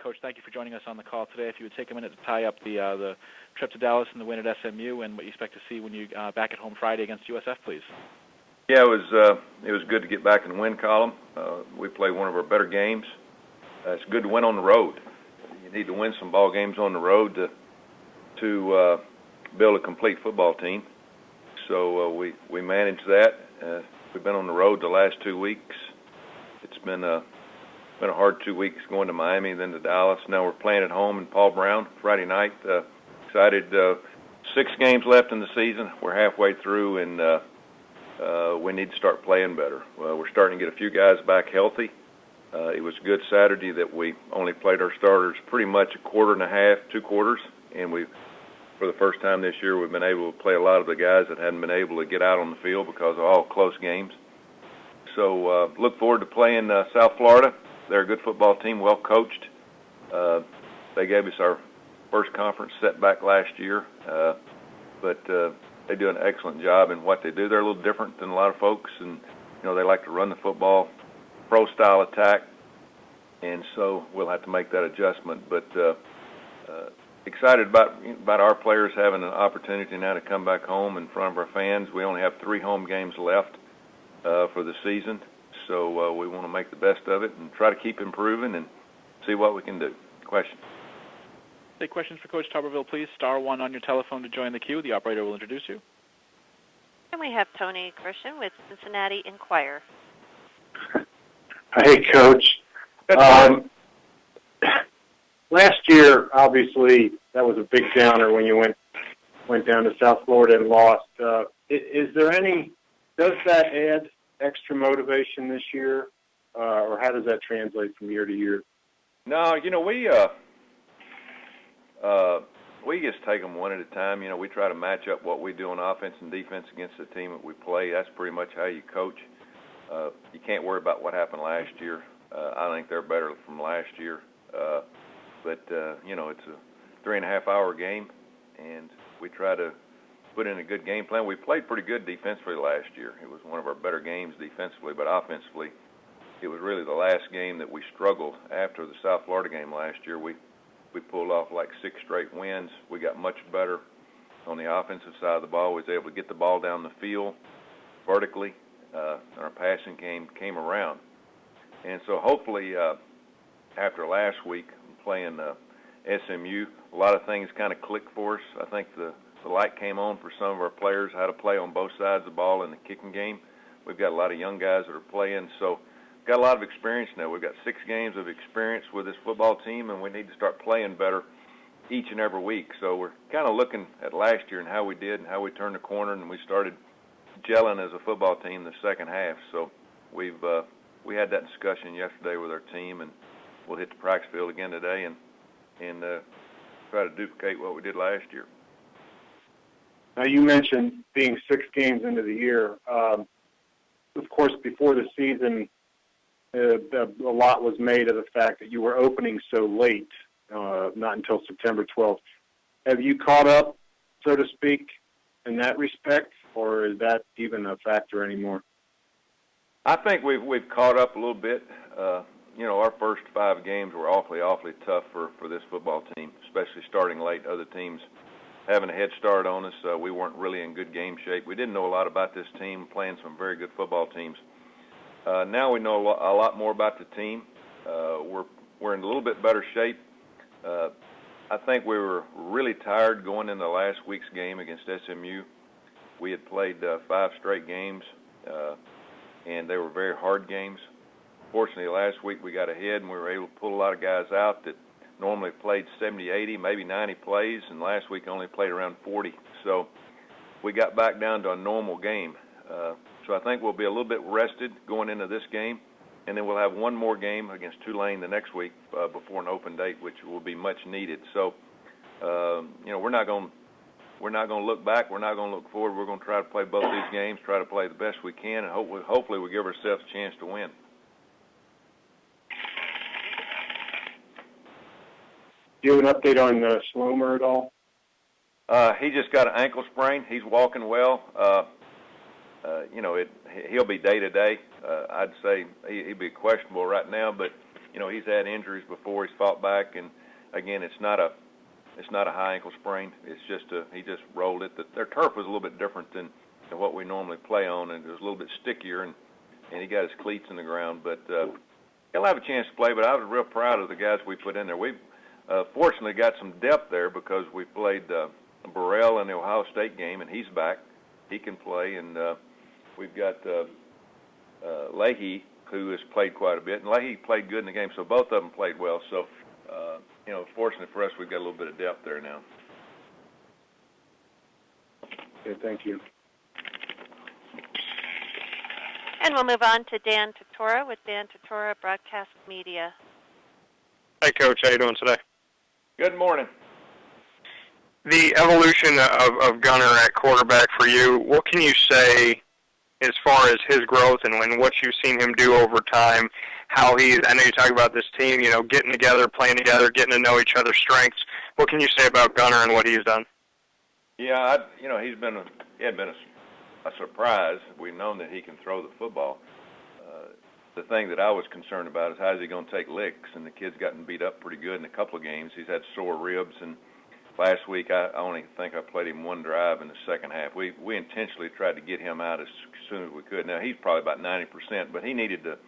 Coach, thank you for joining us on the call today. If you would take a minute to tie up the trip to Dallas and the win at SMU and what you expect to see when you back at home Friday against USF, please. Yeah, it was good to get back in the win column. We played one of our better games. It's good to win on the road. You need to win some ball games on the road to build a complete football team. So we managed that. We've been on the road the last 2 weeks. It's been a hard 2 weeks going to Miami, then to Dallas. Now we're playing at home in Paul Brown Friday night. Excited. 6 games left in the season. We're halfway through, and we need to start playing better. We're starting to get a few guys back healthy. It was good Saturday that we only played our starters pretty much a quarter and a half, 2 quarters, and for the first time this year, we've been able to play a lot of the guys that hadn't been able to get out on the field because of all close games. So look forward to playing South Florida. They're a good football team, well coached. They gave us our first conference setback last year, but they do an excellent job in what they do. They're a little different than a lot of folks, and they like to run the football, pro-style attack, and so we'll have to make that adjustment. But excited about our players having an opportunity now to come back home in front of our fans. We only have 3 home games left for the season, so we want to make the best of it and try to keep improving and see what we can do. Questions? Take questions for Coach Tuberville, please. Star 1 on your telephone to join the queue. The operator will introduce you. And we have Tony Christian with Cincinnati Enquirer. Hey, Coach. Last year, obviously, that was a big downer when you went down to South Florida and lost. Does that add extra motivation this year, or how does that translate from year to year? No, we just take them one at a time. We try to match up what we do on offense and defense against the team that we play. That's pretty much how you coach. You can't worry about what happened last year. I think they're better from last year. But it's a 3.5-hour game, and we try to put in a good game plan. We played pretty good defensively last year. It was one of our better games defensively, but offensively, it was really the last game that we struggled after the South Florida game last year. We pulled off like 6 straight wins. We got much better on the offensive side of the ball. We was able to get the ball down the field vertically, and our passing game came around. And so hopefully after last week playing SMU, a lot of things kind of clicked for us. I think the light came on for some of our players, how to play on both sides of the ball in the kicking game. We've got a lot of young guys that are playing, so got a lot of experience now. We've got 6 games of experience with this football team, and we need to start playing better each and every week. So we're kind of looking at last year and how we did and how we turned the corner, and we started gelling as a football team the second half. So we had that discussion yesterday with our team, and we'll hit the practice field again today and try to duplicate what we did last year. Now, you mentioned being 6 games into the year. Of course, before the season, a lot was made of the fact that you were opening so late, not until September 12th. Have you caught up, so to speak, in that respect, or is that even a factor anymore? I think we've caught up a little bit. Our first 5 games were awfully tough for this football team, especially starting late. Other teams having a head start on us. We weren't really in good game shape. We didn't know a lot about this team, playing some very good football teams. Now we know a lot more about the team. We're in a little bit better shape. I think we were really tired going into last week's game against SMU. We had played 5 straight games, and they were very hard games. Fortunately, last week we got ahead, and we were able to pull a lot of guys out that normally played 70, 80, maybe 90 plays, and last week only played around 40. So we got back down to a normal game. So I think we'll be a little bit rested going into this game, and then we'll have one more game against Tulane the next week before an open date, which will be much needed. So, we're not going to look back. We're not going to look forward. We're going to try to play both these games, try to play the best we can, and hopefully we give ourselves a chance to win. Do you have an update on Schlomer at all? He just got an ankle sprain. He's walking well. He'll be day-to-day. I'd say he'd be questionable right now, but, he's had injuries before. He's fought back, and again, it's not a high ankle sprain. It's just he just rolled it. Their turf was a little bit different than what we normally play on, and it was a little bit stickier, and he got his cleats in the ground. But he'll have a chance to play. But I was real proud of the guys we put in there. We fortunately got some depth there because we played Burrell in the Ohio State game, and he's back. He can play, and we've got Leahy, who has played quite a bit, and Leahy played good in the game, so both of them played well. So, fortunately for us, we've got a little bit of depth there now. Okay, thank you. And we'll move on to Dan Tortora with Dan Tortora Broadcast Media. Hi, Coach. How you doing today? Good morning. The evolution of Gunnar at quarterback for you, what can you say as far as his growth and what you've seen him do over time, I know you talk about this team, getting together, playing together, getting to know each other's strengths. What can you say about Gunnar and what he's done? Yeah, he had been a surprise. We've known that he can throw the football. The thing that I was concerned about is how is he going to take licks, and the kid's gotten beat up pretty good in a couple of games. He's had sore ribs, and last week I only think I played him one drive in the second half. We intentionally tried to get him out as soon as we could. Now, he's probably about 90%, but he needed to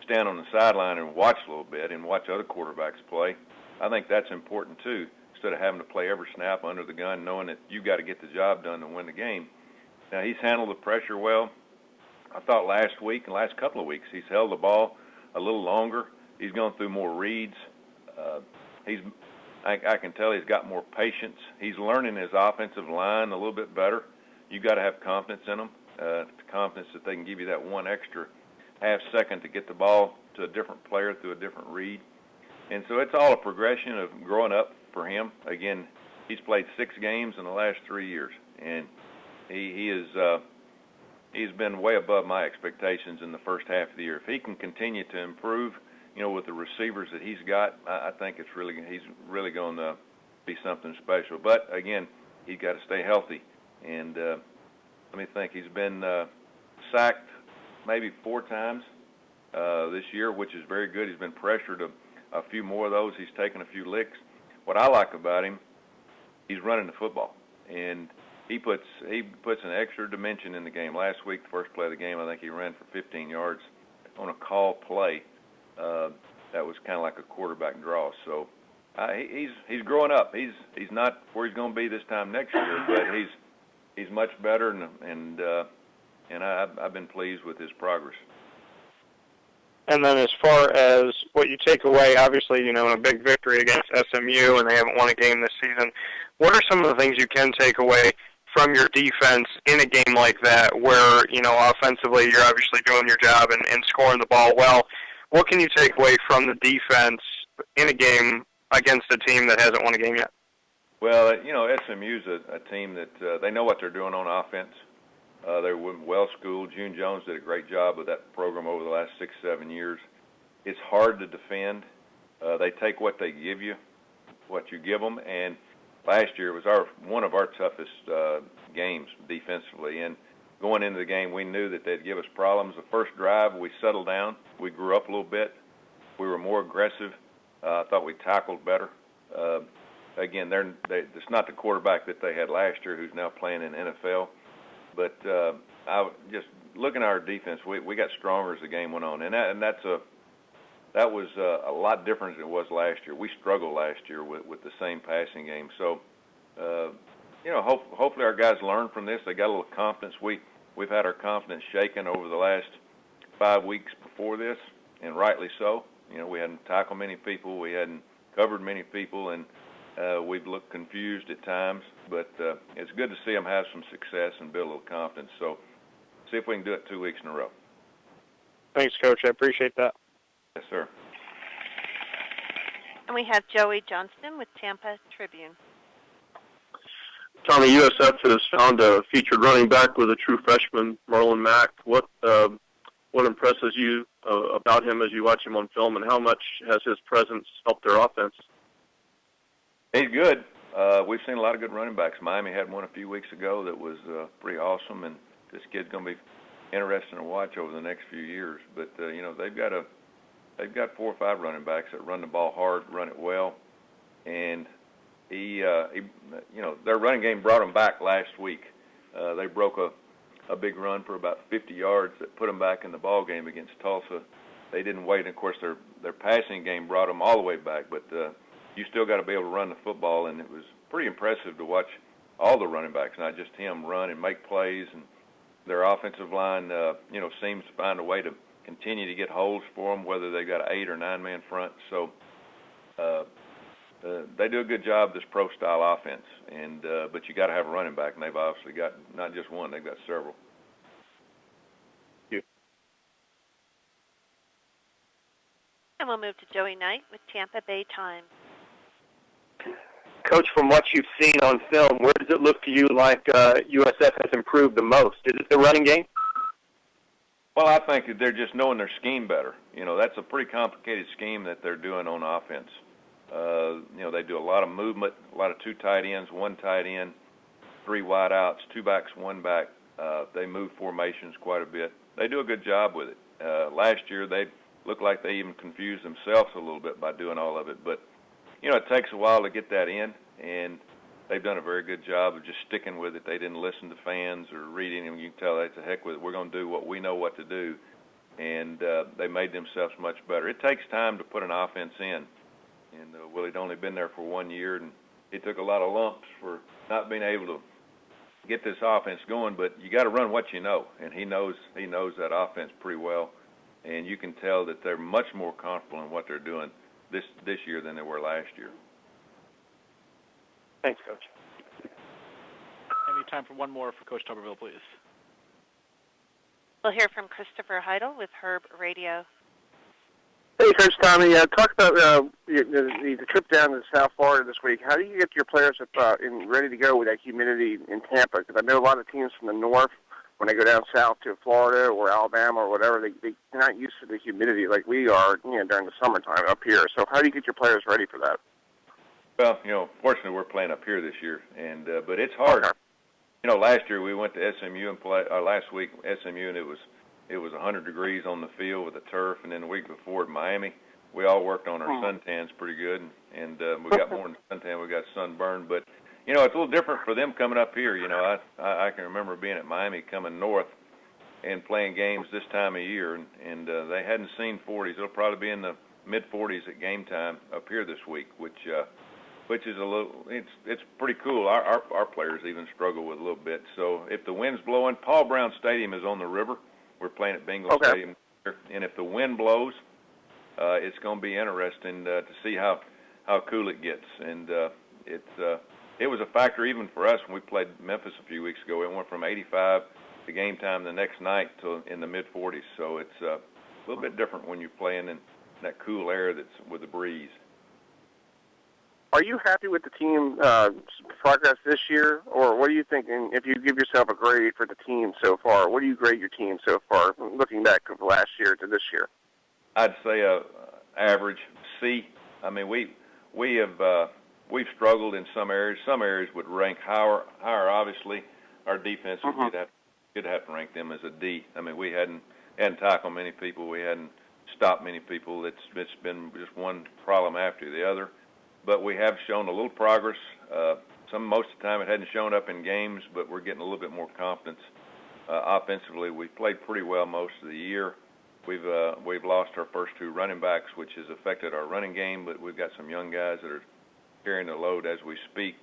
stand on the sideline and watch a little bit and watch other quarterbacks play. I think that's important, too, instead of having to play every snap under the gun, knowing that you got to get the job done to win the game. Now, he's handled the pressure well. I thought last week and last couple of weeks he's held the ball a little longer. He's gone through more reads. I can tell he's got more patience. He's learning his offensive line a little bit better. You've got to have confidence in them, confidence that they can give you that one extra half second to get the ball to a different player through a different read. And so it's all a progression of growing up for him. Again, he's played 6 games in the last 3 years, and he's been way above my expectations in the first half of the year. If he can continue to improve, with the receivers that he's got, I think he's really going to be something special. But again, he's got to stay healthy. And let me think, he's been sacked maybe 4 times this year, which is very good. He's been pressured a few more of those. He's taken a few licks. What I like about him, he's running the football, and he puts an extra dimension in the game. Last week, the first play of the game, I think he ran for 15 yards on a call play. That was kind of like a quarterback draw. So he's growing up. He's not where he's going to be this time next year, but he's much better, and I've been pleased with his progress. And then as far as what you take away, obviously, in a big victory against SMU, and they haven't won a game this season, what are some of the things you can take away from your defense in a game like that where, offensively you're obviously doing your job and scoring the ball well? What can you take away from the defense in a game against a team that hasn't won a game yet? Well, SMU's a team that they know what they're doing on offense. They're well-schooled. June Jones did a great job with that program over the last 6-7 years. It's hard to defend. They take what they give you, what you give them, and last year it was one of our toughest games defensively. And going into the game, we knew that they'd give us problems. The first drive, we settled down. We grew up a little bit. We were more aggressive. I thought we tackled better. Again, it's not the quarterback that they had last year who's now playing in the NFL. But I just looking at our defense, we got stronger as the game went on, and that was a lot different than it was last year. We struggled last year with the same passing game. So, hopefully our guys learn from this. They got a little confidence. We've had our confidence shaken over the last 5 weeks before this, and rightly so. We hadn't tackled many people, we hadn't covered many people, and we've looked confused at times, but it's good to see them have some success and build a little confidence. So see if we can do it 2 weeks in a row. Thanks, Coach. I appreciate that. Yes, sir. And we have Joey Johnston with Tampa Tribune. Tommy, USF has found a featured running back with a true freshman, Merlin Mack. What impresses you about him as you watch him on film, and how much has his presence helped their offense? He's good. We've seen a lot of good running backs. Miami had one a few weeks ago that was pretty awesome, and this kid's going to be interesting to watch over the next few years. But they've got they've got 4 or 5 running backs that run the ball hard, run it well, and he their running game brought them back last week. They broke a big run for about 50 yards that put them back in the ball game against Tulsa. They didn't wait, and of course their passing game brought them all the way back. But you still got to be able to run the football, and it was pretty impressive to watch all the running backs, not just him, run and make plays. And their offensive line, seems to find a way to continue to get holes for them, whether they got an 8 or 9 man front. So they do a good job, this pro-style offense. And but you got to have a running back, and they've obviously got not just one; they've got several. And we'll move to Joey Knight with Tampa Bay Times. Coach, from what you've seen on film, where does it look to you like USF has improved the most? Is it the running game? Well, I think that they're just knowing their scheme better. That's a pretty complicated scheme that they're doing on offense. They do a lot of movement, a lot of 2 tight ends, 1 tight end, 3 wide outs, 2 backs, 1 back. They move formations quite a bit. They do a good job with it. Last year, they looked like they even confused themselves a little bit by doing all of it. But, it takes a while to get that in, and they've done a very good job of just sticking with it. They didn't listen to fans or read any of them. You can tell that's a heck with it. We're going to do what we know what to do, and they made themselves much better. It takes time to put an offense in, and Willie'd only been there for 1 year, and he took a lot of lumps for not being able to get this offense going. But you got to run what you know, and he knows that offense pretty well, and you can tell that they're much more comfortable in what they're doing this year than they were last year. Thanks, Coach. Any time for one more for Coach Tuberville, please. We'll hear from Christopher Heidel with Herb Radio. Hey, Coach Tommy. Talk about the trip down to South Florida this week. How do you get your players up ready to go with that humidity in Tampa? Because I know a lot of teams from the north, when they go down south to Florida or Alabama or whatever, they're not used to the humidity like we are during the summertime up here. So how do you get your players ready for that? Well, fortunately we're playing up here this year, and but it's hard. Okay. Last year we went to SMU and last week SMU, and it was 100 degrees on the field with the turf, and then the week before at Miami, we all worked on our suntans pretty good, and we got more than suntan, we got sunburn. But it's a little different for them coming up here. I can remember being at Miami coming north and playing games this time of year, and they hadn't seen 40s. It'll probably be in the mid-40s at game time up here this week, which is a little, it's pretty cool. Our players even struggle with a little bit. So if the wind's blowing, Paul Brown Stadium is on the river. We're playing at Bengal Stadium, and if the wind blows, it's going to be interesting to see how cool it gets. And it was a factor even for us when we played Memphis a few weeks ago. It went from 85 to game time the next night to in the mid-40s. So it's a little bit different when you're playing in that cool air that's with the breeze. Are you happy with the team progress this year, or what are you thinking? If you give yourself a grade for the team so far, what do you grade your team so far, looking back of last year to this year? I'd say average C. I mean, we've struggled in some areas. Some areas would rank higher. Obviously, our defense you'd have to rank them as a D. I mean, we hadn't tackled many people. We hadn't stopped many people. It's been just one problem after the other. But we have shown a little progress. Most of the time it hadn't shown up in games, but we're getting a little bit more confidence. Offensively, we played pretty well most of the year. We've lost our first 2 running backs, which has affected our running game, but we've got some young guys that are carrying the load as we speak.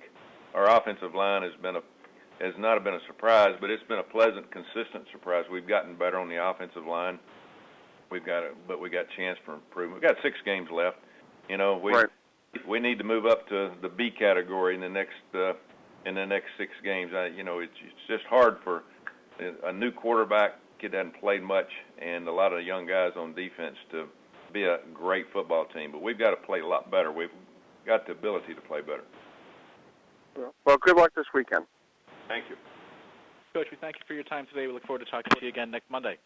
Our offensive line has not been a surprise, but it's been a pleasant, consistent surprise. We've gotten better on the offensive line. But we got a chance for improvement. We've got 6 games left. We need to move up to the B category in the next 6 games. It's just hard for a new quarterback, kid that hasn't played much, and a lot of young guys on defense to be a great football team. But we've got to play a lot better. We've got the ability to play better. Well, good luck this weekend. Thank you. Coach, we thank you for your time today. We look forward to talking to you again next Monday.